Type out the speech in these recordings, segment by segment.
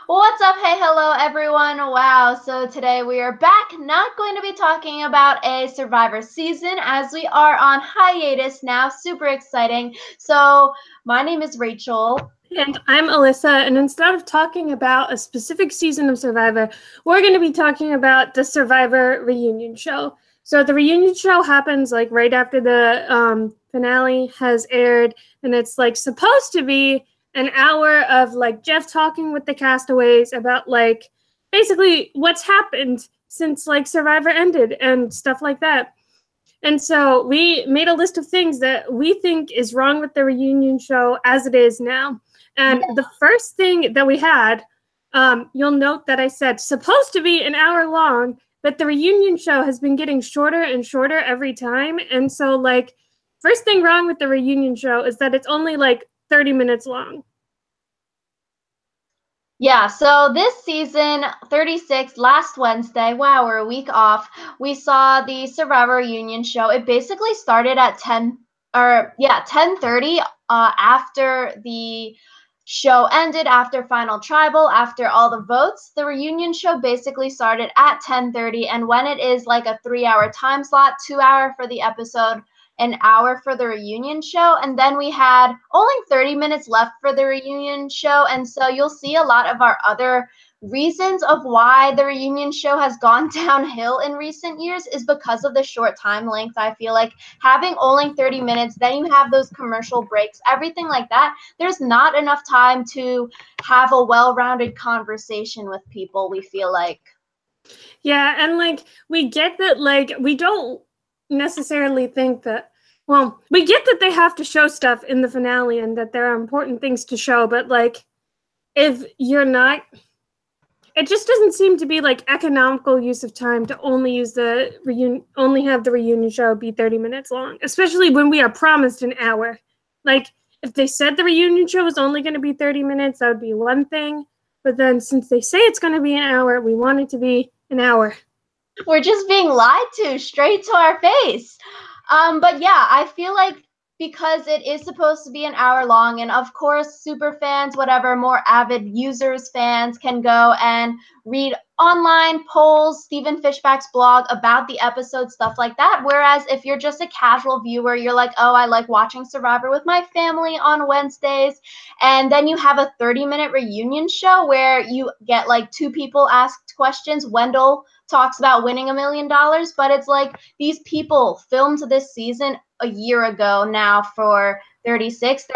What's up? Hey, hello, everyone. Wow. So today we are back, not going to be talking about a Survivor season as we are on hiatus now. Super exciting. So my name is Rachel. And I'm Alyssa, and instead of talking about a specific season of Survivor, we're going to be talking about the Survivor reunion show. So the reunion show happens like right after the finale has aired, and it's like supposed to be an hour of like Jeff talking with the castaways about like basically what's happened since like Survivor ended and stuff like that. And so we made a list of things that we think is wrong with the reunion show as it is now. And the first thing that we had, you'll note that I said supposed to be an hour long, but the reunion show has been getting shorter and shorter every time. And so, like, first thing wrong with the reunion show is that it's only like 30 minutes long. Yeah, so this season 36, last Wednesday, wow, we're a week off, we saw the Survivor reunion show. It basically started at 10:30 after the show ended, after Final Tribal, after all the votes. The reunion show basically started at 10:30, and when it is like a 3-hour time slot, 2 hour for the episode, an hour for the reunion show, and then we had only 30 minutes left for the reunion show. And so you'll see a lot of our other reasons of why the reunion show has gone downhill in recent years is because of the short time length. I feel like having only 30 minutes, then you have those commercial breaks, everything like that, there's not enough time to have a well-rounded conversation with people, we feel like. Yeah, and like we get that, like, we don't necessarily think that, well, we get that they have to show stuff in the finale and that there are important things to show, but like if you're not, it just doesn't seem to be like economical use of time to only use the only have the reunion show be 30 minutes long, especially when we are promised an hour. Like if they said the reunion show was only going to be 30 minutes, that would be one thing, but then since they say it's going to be an hour, we want it to be an hour. We're just being lied to straight to our face. But yeah, I feel like because it is supposed to be an hour long, and of course, super fans, whatever, more avid users, fans can go and read online polls, Stephen Fishback's blog about the episode, stuff like that. Whereas if you're just a casual viewer, you're like, oh, I like watching Survivor with my family on Wednesdays. And then you have a 30-minute reunion show where you get like two people asked questions. Wendell talks about winning $1 million, but it's like these people filmed this season a year ago now for 36.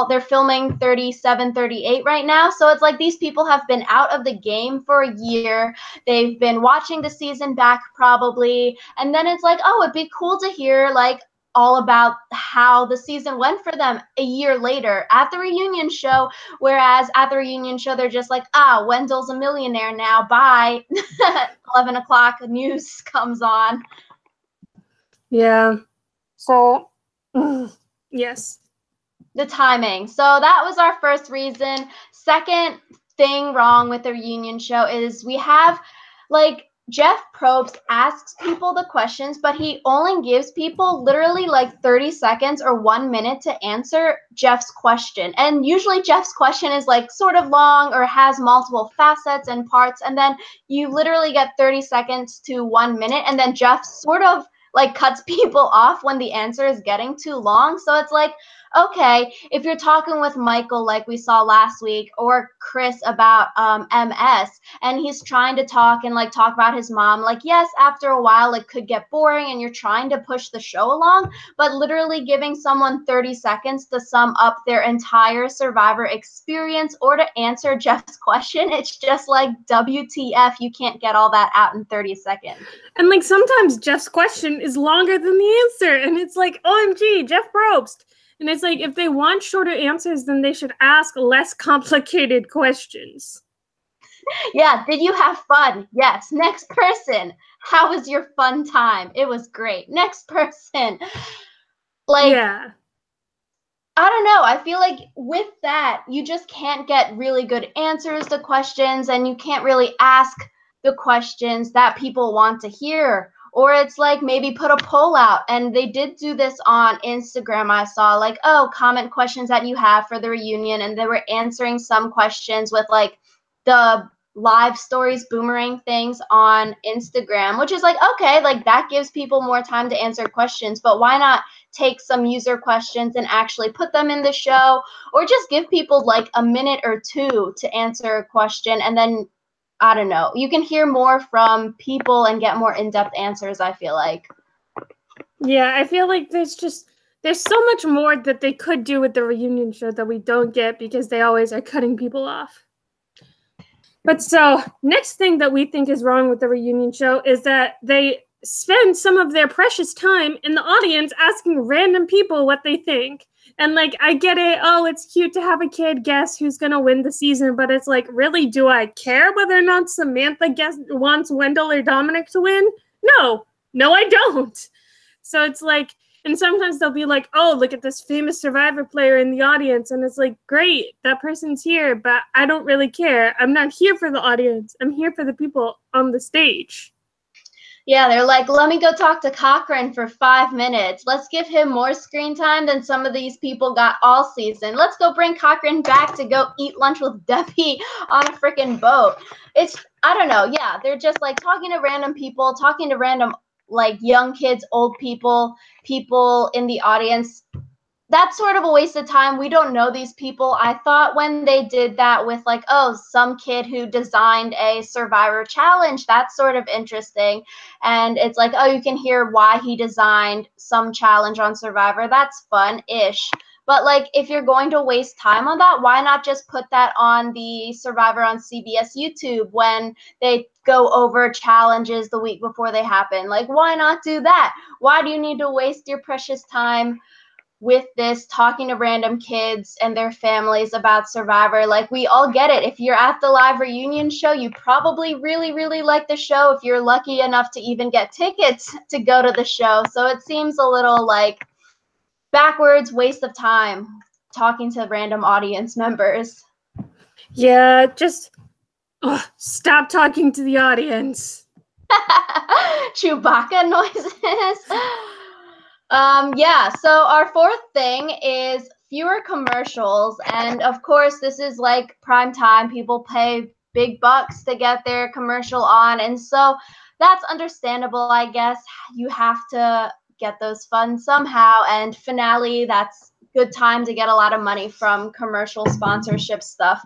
They're filming 37, 38 right now. So it's like these people have been out of the game for a year. They've been watching the season back probably. And then it's like, oh, it'd be cool to hear like all about how the season went for them a year later at the reunion show. Whereas at the reunion show, they're just like, Wendell's a millionaire now. Bye. 11 o'clock news comes on. Yeah. So, yes. The timing. So that was our first reason. Second thing wrong with the reunion show is we have like Jeff Probst asks people the questions, but he only gives people literally like 30 seconds or 1 minute to answer Jeff's question. And usually Jeff's question is like sort of long or has multiple facets and parts. And then you literally get 30 seconds to 1 minute. And then Jeff sort of like cuts people off when the answer is getting too long. So it's like, okay, if you're talking with Michael like we saw last week or Chris about MS and he's trying to talk and like talk about his mom, like yes, after a while it could get boring and you're trying to push the show along, but literally giving someone 30 seconds to sum up their entire Survivor experience or to answer Jeff's question, it's just like WTF, you can't get all that out in 30 seconds. And like sometimes Jeff's question is longer than the answer and it's like, OMG, Jeff Probst. And it's like, if they want shorter answers, then they should ask less complicated questions. Yeah, did you have fun? Yes. Next person. How was your fun time? It was great. Next person. Like, yeah. I don't know. I feel like with that, you just can't get really good answers to questions and you can't really ask the questions that people want to hear. Or it's like maybe put a poll out. And they did do this on Instagram. I saw like, oh, comment questions that you have for the reunion. And they were answering some questions with like the live stories, boomerang things on Instagram, which is like, okay, like that gives people more time to answer questions, but why not take some user questions and actually put them in the show, or just give people like a minute or two to answer a question, and then I don't know, you can hear more from people and get more in-depth answers, I feel like. Yeah, I feel like there's so much more that they could do with the reunion show that we don't get because they always are cutting people off. But so, next thing that we think is wrong with the reunion show is that they spend some of their precious time in the audience asking random people what they think. And like, I get it, oh, it's cute to have a kid guess who's gonna win the season, but it's like, really, do I care whether or not Samantha wants Wendell or Dominic to win? No, I don't. So it's like, and sometimes they'll be like, oh, look at this famous Survivor player in the audience. And it's like, great, that person's here, but I don't really care. I'm not here for the audience. I'm here for the people on the stage. Yeah, they're like, let me go talk to Cochran for 5 minutes. Let's give him more screen time than some of these people got all season. Let's go bring Cochran back to go eat lunch with Debbie on a freaking boat. I don't know. Yeah, they're just like talking to random people, talking to random like young kids, old people, people in the audience. That's sort of a waste of time. We don't know these people. I thought when they did that with like, oh, some kid who designed a Survivor challenge, that's sort of interesting. And it's like, oh, you can hear why he designed some challenge on Survivor. That's fun-ish. But like, if you're going to waste time on that, why not just put that on the Survivor on CBS YouTube when they go over challenges the week before they happen? Like, why not do that? Why do you need to waste your precious time with this, talking to random kids and their families about Survivor? Like, we all get it. If you're at the live reunion show, you probably really, really like the show if you're lucky enough to even get tickets to go to the show. So it seems a little like backwards, waste of time talking to random audience members. Yeah, just stop talking to the audience. Chewbacca noises. Yeah, so our fourth thing is fewer commercials. And of course, this is like prime time. People pay big bucks to get their commercial on. And so that's understandable, I guess. You have to get those funds somehow. And finale, that's good time to get a lot of money from commercial sponsorship stuff,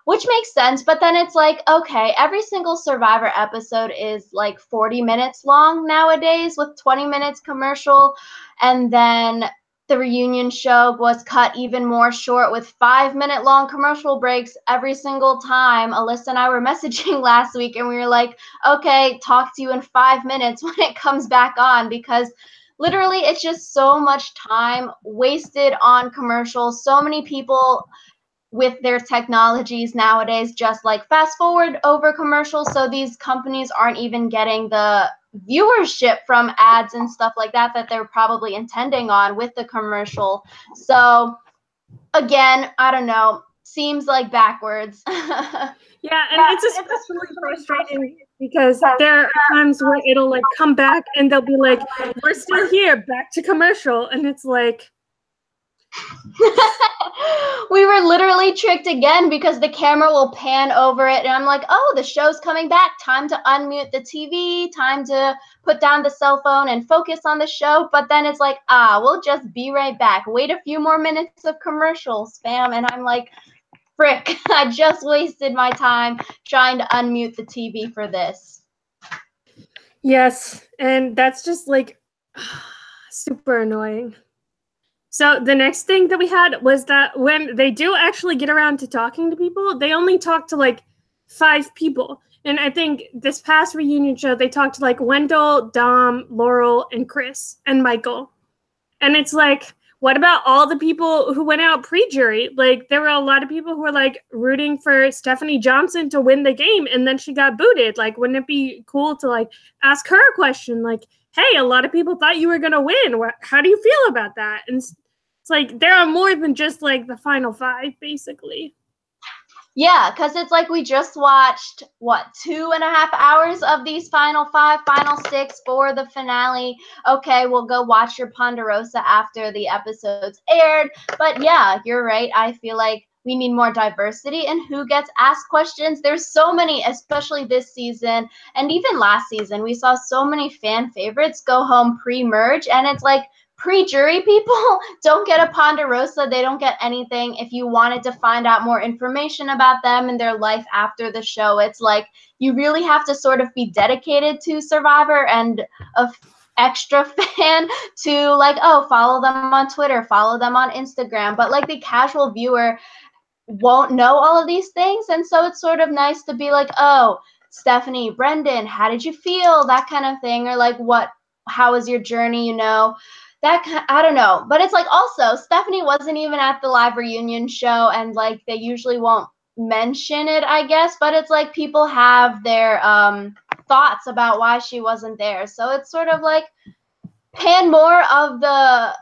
which makes sense. But then it's like, okay, every single Survivor episode is like 40 minutes long nowadays with 20 minutes commercial. And then the reunion show was cut even more short with 5-minute long commercial breaks every single time. Alyssa and I were messaging last week and we were like, okay, talk to you in 5 minutes when it comes back on, because literally it's just so much time wasted on commercials. So many people with their technologies nowadays just like fast forward over commercials, so these companies aren't even getting the viewership from ads and stuff like that they're probably intending on with the commercial. So again, I don't know, seems like backwards. Yeah, and it's especially frustrating because there are times where it'll like come back and they'll be like, we're still here, back to commercial, and it's like we were literally tricked again because the camera will pan over it and I'm like, oh, the show's coming back, time to unmute the TV, time to put down the cell phone and focus on the show. But then it's like, we'll just be right back, wait a few more minutes of commercials, spam. And I'm like, frick, I just wasted my time trying to unmute the TV for this. Yes, and that's just like super annoying. So the next thing that we had was that when they do actually get around to talking to people, they only talk to like 5 people. And I think this past reunion show, they talked to like Wendell, Dom, Laurel, and Chris, and Michael. And it's like, what about all the people who went out pre-jury? Like, there were a lot of people who were like rooting for Stephanie Johnson to win the game, and then she got booted. Like, wouldn't it be cool to like ask her a question? Like, hey, a lot of people thought you were going to win. How do you feel about that? And it's like, there are more than just like the final 5, basically. Yeah, because it's like we just watched, 2.5 hours of these final 5, final 6 for the finale. Okay, we'll go watch your Ponderosa after the episodes aired. But yeah, you're right. I feel like we need more diversity in who gets asked questions. There's so many, especially this season and even last season, we saw so many fan favorites go home pre-merge, and it's like pre-jury people don't get a Ponderosa. They don't get anything. If you wanted to find out more information about them and their life after the show, it's like you really have to sort of be dedicated to Survivor and a extra fan to like, oh, follow them on Twitter, follow them on Instagram. But like the casual viewer won't know all of these things. And so it's sort of nice to be like, oh, Stephanie, Brendan, how did you feel? That kind of thing. Or like, how was your journey? You know, I don't know. But it's like also, Stephanie wasn't even at the live reunion show, and like they usually won't mention it, I guess. But it's like people have their thoughts about why she wasn't there. So it's sort of like pan more of the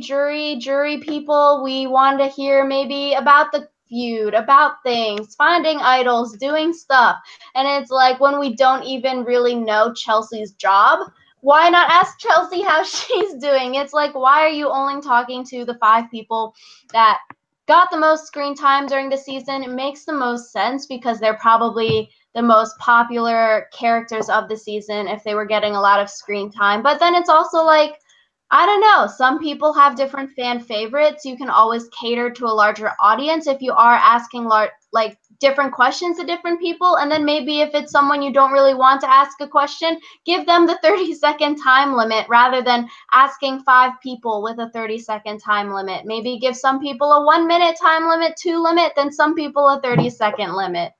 jury people. We want to hear maybe about the feud, about things, finding idols, doing stuff. And it's like when we don't even really know Chelsea's job, why not ask Chelsea how she's doing? It's like, why are you only talking to the 5 people that got the most screen time during the season? It makes the most sense because they're probably the most popular characters of the season if they were getting a lot of screen time. But then it's also like, I don't know, some people have different fan favorites. You can always cater to a larger audience if you are asking like different questions to different people. And then maybe if it's someone you don't really want to ask a question, give them the 30-second time limit rather than asking 5 people with a 30-second time limit. Maybe give some people a 1-minute time limit, 2 limit, then some people a 30-second limit.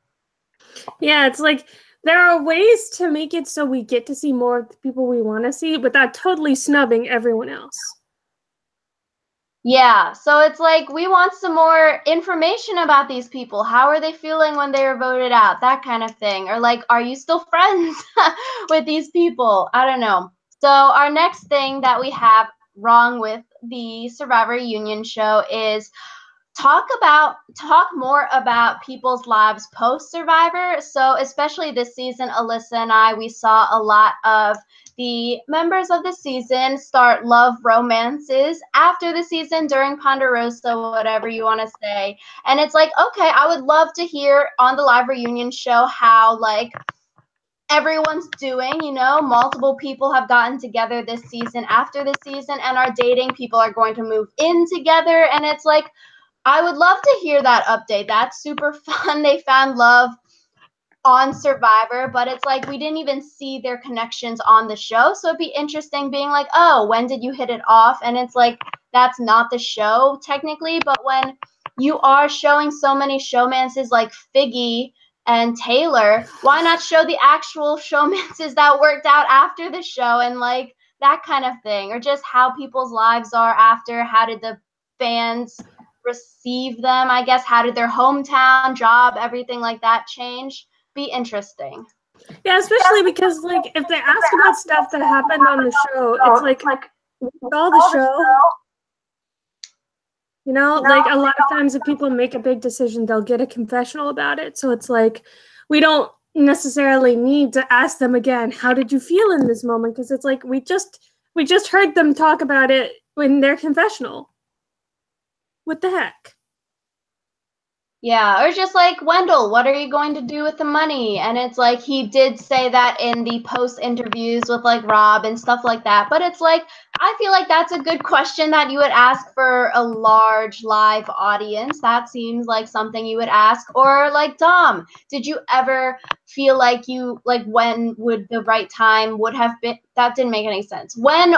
Yeah, it's like there are ways to make it so we get to see more of the people we want to see without totally snubbing everyone else. Yeah, so it's like we want some more information about these people. How are they feeling when they were voted out? That kind of thing. Or like, are you still friends with these people? I don't know. So our next thing that we have wrong with the Survivor Union show is talk more about people's lives post Survivor. So especially this season, Alyssa and I, we saw a lot of the members of the season start love romances after the season, during Ponderosa, whatever you want to say. And it's like, okay, I would love to hear on the live reunion show how like everyone's doing. You know, multiple people have gotten together this season after the season and are dating. People are going to move in together, and it's like, I would love to hear that update. That's super fun. They found love on Survivor, but it's like we didn't even see their connections on the show. So it'd be interesting being like, oh, when did you hit it off? And it's like, that's not the show technically, but when you are showing so many showmances like Figgy and Taylor, why not show the actual showmances that worked out after the show and like that kind of thing? Or just how people's lives are after. How did the fans receive them, I guess? How did their hometown, job, everything like that change? Be interesting. Yeah, especially because like if they ask about stuff that happened on the show, it's like all the show. You know, like a lot of times if people make a big decision, they'll get a confessional about it. So it's like we don't necessarily need to ask them again, how did you feel in this moment? Because it's like we just heard them talk about it in their confessional. What the heck? Yeah, or just like, Wendell, what are you going to do with the money? And it's like he did say that in the post interviews with like Rob and stuff like that. But it's like, I feel like that's a good question that you would ask for a large live audience. That seems like something you would ask. Or like, Dom, did you ever feel like when would the right time would have been? That didn't make any sense. When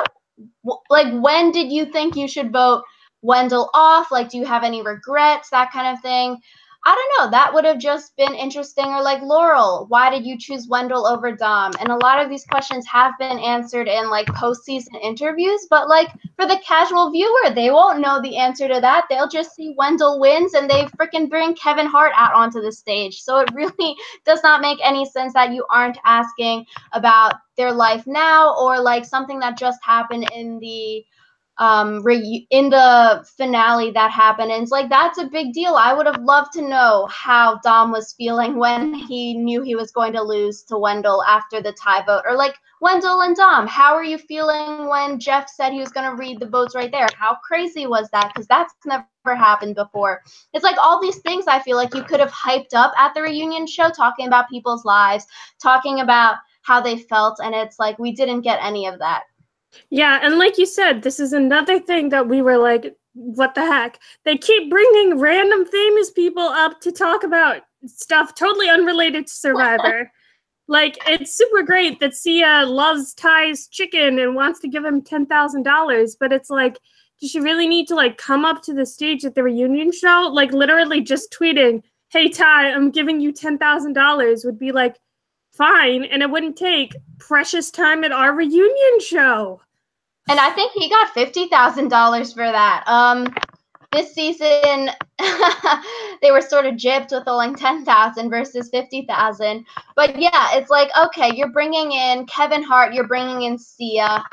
did you think you should vote Wendell off? Like, do you have any regrets? That kind of thing. I don't know. That would have just been interesting. Or like, Laurel, why did you choose Wendell over Dom? And a lot of these questions have been answered in like postseason interviews, but like for the casual viewer, they won't know the answer to that. They'll just see Wendell wins and they freaking bring Kevin Hart out onto the stage. So it really does not make any sense that you aren't asking about their life now, or like something that just happened in the in the finale that happened. And it's like, that's a big deal. I would have loved to know how Dom was feeling when he knew he was going to lose to Wendell after the tie vote. Or like, Wendell and Dom, how are you feeling when Jeff said he was going to read the votes right there? How crazy was that? Because that's never happened before. It's like all these things I feel like you could have hyped up at the reunion show, talking about people's lives, talking about how they felt, and it's like we didn't get any of that. Yeah, and like you said, this is another thing that we were like, what the heck? They keep bringing random famous people up to talk about stuff totally unrelated to Survivor. Like, it's super great that Sia loves Ty's chicken and wants to give him $10,000, but it's like, does she really need to like come up to the stage at the reunion show? Like, literally just tweeting, "Hey Ty, I'm giving you $10,000" would be like fine, and it wouldn't take precious time at our reunion show. And I think he got $50,000 for that. This season, they were sort of gypped with only 10,000 versus 50,000. But yeah, it's like, okay, you're bringing in Kevin Hart, you're bringing in Sia.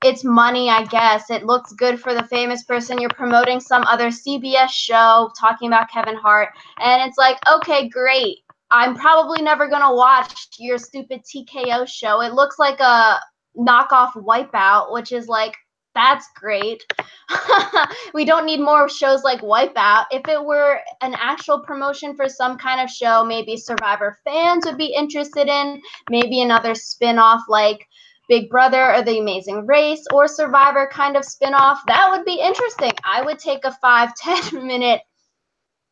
It's money, I guess. It looks good for the famous person. You're promoting some other CBS show talking about Kevin Hart. And it's like, okay, great. I'm probably never going to watch your stupid TKO show. It looks like a knockoff Wipeout, which is like, that's great. We don't need more shows like Wipeout. If it were an actual promotion for some kind of show, maybe Survivor fans would be interested in, maybe another spin-off like Big Brother or The Amazing Race or Survivor kind of spin-off, that would be interesting. I would take a 5-10 minute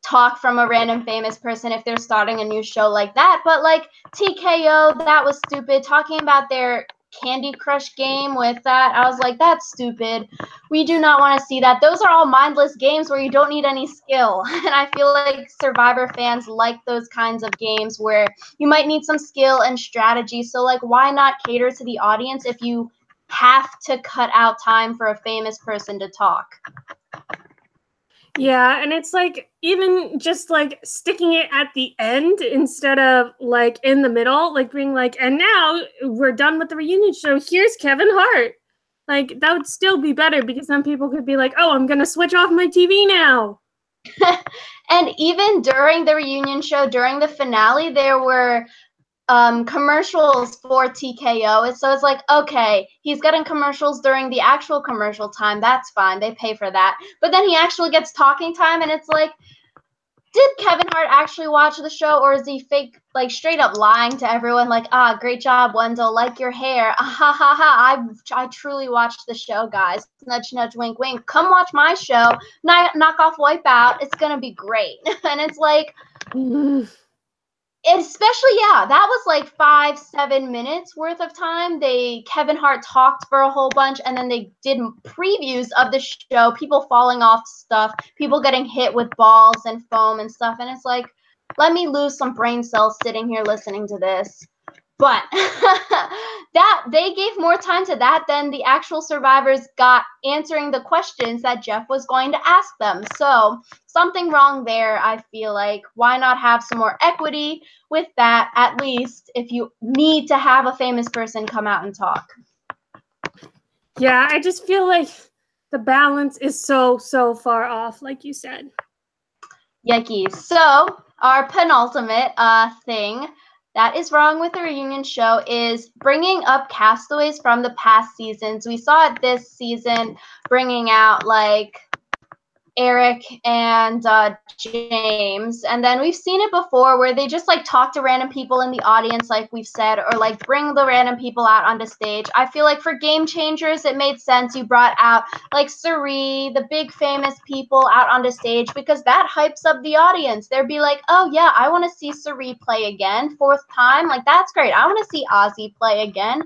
talk from a random famous person if they're starting a new show like that. But like TKO, that was stupid. Talking about their Candy Crush game with that, I was like, that's stupid. We do not want to see that. Those are all mindless games where you don't need any skill. And I feel like Survivor fans like those kinds of games where you might need some skill and strategy. So like, why not cater to the audience if you have to cut out time for a famous person to talk? Yeah, and it's like even just like sticking it at the end instead of like in the middle, like being like, and now we're done with the reunion show. Here's Kevin Hart. Like, that would still be better because some people could be like, oh, I'm going to switch off my TV now. And even during the reunion show, during the finale, there were commercials for TKO. So it's like, okay, he's getting commercials during the actual commercial time. That's fine. They pay for that. But then he actually gets talking time, and it's like, did Kevin Hart actually watch the show, or is he fake, like straight up lying to everyone? Like, great job, Wendell. Like your hair. Ha ha ha. I truly watched the show, guys. Nudge, nudge, wink, wink. Come watch my show. Knock off Wipeout. It's gonna be great. And it's like, especially, yeah, that was like 5-7 minutes worth of time. Kevin Hart talked for a whole bunch, and then they did previews of the show, people falling off stuff, people getting hit with balls and foam and stuff, and it's like, let me lose some brain cells sitting here listening to this. But that they gave more time to that than the actual survivors got answering the questions that Jeff was going to ask them. So something wrong there, I feel like. Why not have some more equity with that, at least if you need to have a famous person come out and talk? Yeah, I just feel like the balance is so far off, like you said. Yikes. So our penultimate thing that is wrong with the reunion show is bringing up castaways from the past seasons. We saw it this season, bringing out like Eric and James, and then we've seen it before where they just like talk to random people in the audience, like we've said, or like bring the random people out onto stage. I feel like for Game Changers, it made sense you brought out like Suri, the big famous people out onto stage, because that hypes up the audience. They'd be like, oh yeah, I want to see Suri play again, 4th time, like that's great. I want to see Ozzy play again,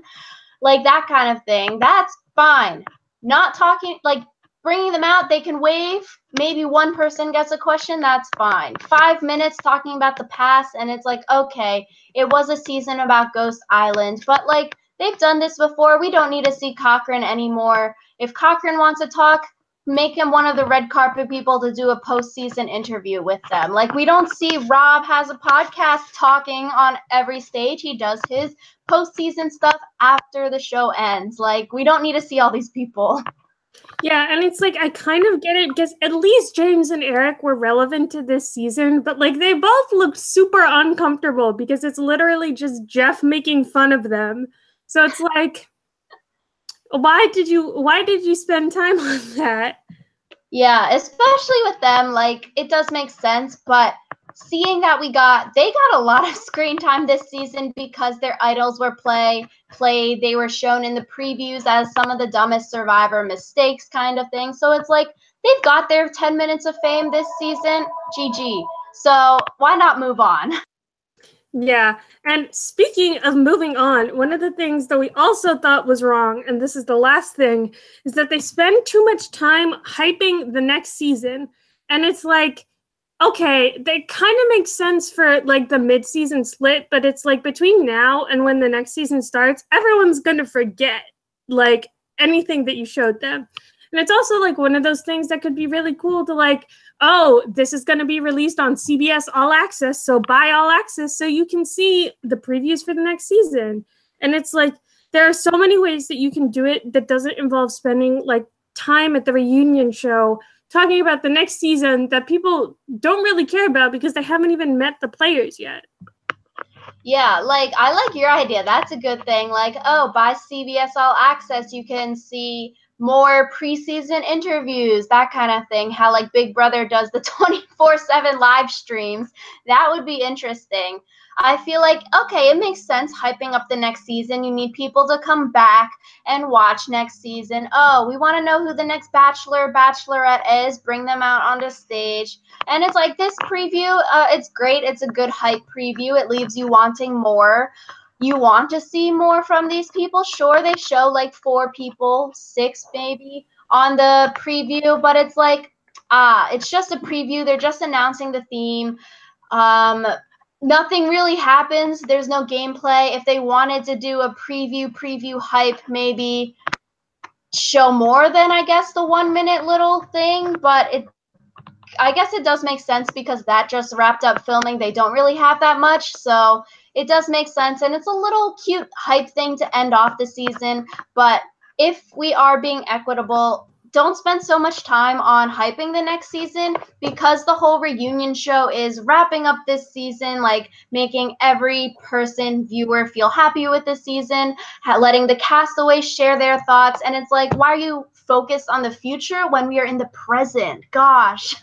like that kind of thing. That's fine. Not talking, like bringing them out, they can wave. Maybe one person gets a question, that's fine. 5 minutes talking about the past, and it's like, okay, it was a season about Ghost Island, but like, they've done this before. We don't need to see Cochran anymore. If Cochran wants to talk, make him one of the red carpet people to do a postseason interview with them. Like, we don't see Rob has a podcast talking on every stage. He does his postseason stuff after the show ends. Like, we don't need to see all these people. Yeah, and it's like I kind of get it because at least James and Eric were relevant to this season, but like they both looked super uncomfortable because it's literally just Jeff making fun of them. So it's like, why did you spend time on that? Yeah, especially with them, like it does make sense, but seeing that they got a lot of screen time this season because their idols were played, they were shown in the previews as some of the dumbest survivor mistakes kind of thing. So it's like they've got their 10 minutes of fame this season. GG. So why not move on? Yeah, and speaking of moving on, one of the things that we also thought was wrong, and this is the last thing, is that they spend too much time hyping the next season. And it's like, okay, they kind of make sense for like the mid-season split, but it's like between now and when the next season starts, everyone's gonna forget like anything that you showed them. And it's also like one of those things that could be really cool to like, oh, this is going to be released on CBS All Access, so buy All Access so you can see the previews for the next season. And it's like there are so many ways that you can do it that doesn't involve spending like time at the reunion show talking about the next season that people don't really care about because they haven't even met the players yet. Yeah, like I like your idea. That's a good thing. Like, oh, by CBS All Access, you can see more preseason interviews, that kind of thing. How like Big Brother does the 24/7 live streams. That would be interesting. I feel like, okay, it makes sense hyping up the next season. You need people to come back and watch next season. Oh, we want to know who the next Bachelor, Bachelorette is. Bring them out onto stage. And it's like this preview, it's great. It's a good hype preview. It leaves you wanting more. You want to see more from these people. Sure, they show like 4 people, 6 maybe on the preview, but it's like, it's just a preview. They're just announcing the theme. Um, Nothing really happens. There's no gameplay. If they wanted to do a preview hype, maybe show more than I guess the 1 minute little thing, but I guess it does make sense because that just wrapped up filming. They don't really have that much, so it does make sense. And it's a little cute hype thing to end off the season. But if we are being equitable, don't spend so much time on hyping the next season because the whole reunion show is wrapping up this season, like making every viewer feel happy with the season, letting the castaways share their thoughts. And it's like, why are you focused on the future when we are in the present? Gosh.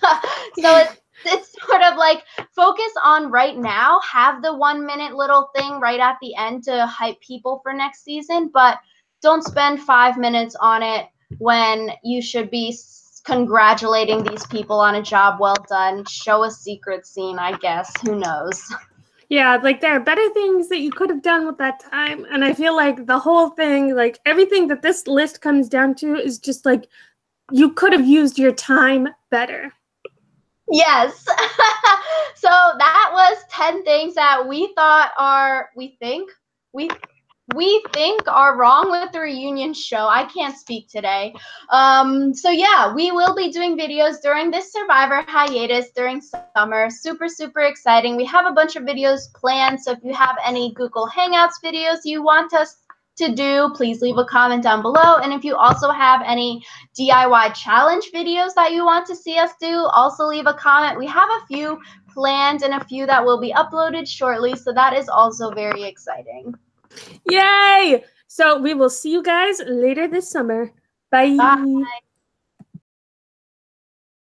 So it's sort of like focus on right now, have the 1 minute little thing right at the end to hype people for next season, but don't spend 5 minutes on it when you should be congratulating these people on a job well done. Show a secret scene, I guess. Who knows? Yeah, like there are better things that you could have done with that time. And I feel like the whole thing, like everything that this list comes down to is just like you could have used your time better. Yes. So that was 10 things that we think are wrong with the reunion show. I can't speak today. So yeah, we will be doing videos during this Survivor hiatus during summer. Super, super exciting. We have a bunch of videos planned. So if you have any Google Hangouts videos you want us to do, please leave a comment down below. And if you also have any DIY challenge videos that you want to see us do, also leave a comment. We have a few planned and a few that will be uploaded shortly. So that is also very exciting. Yay! So we will see you guys later this summer. Bye. Bye.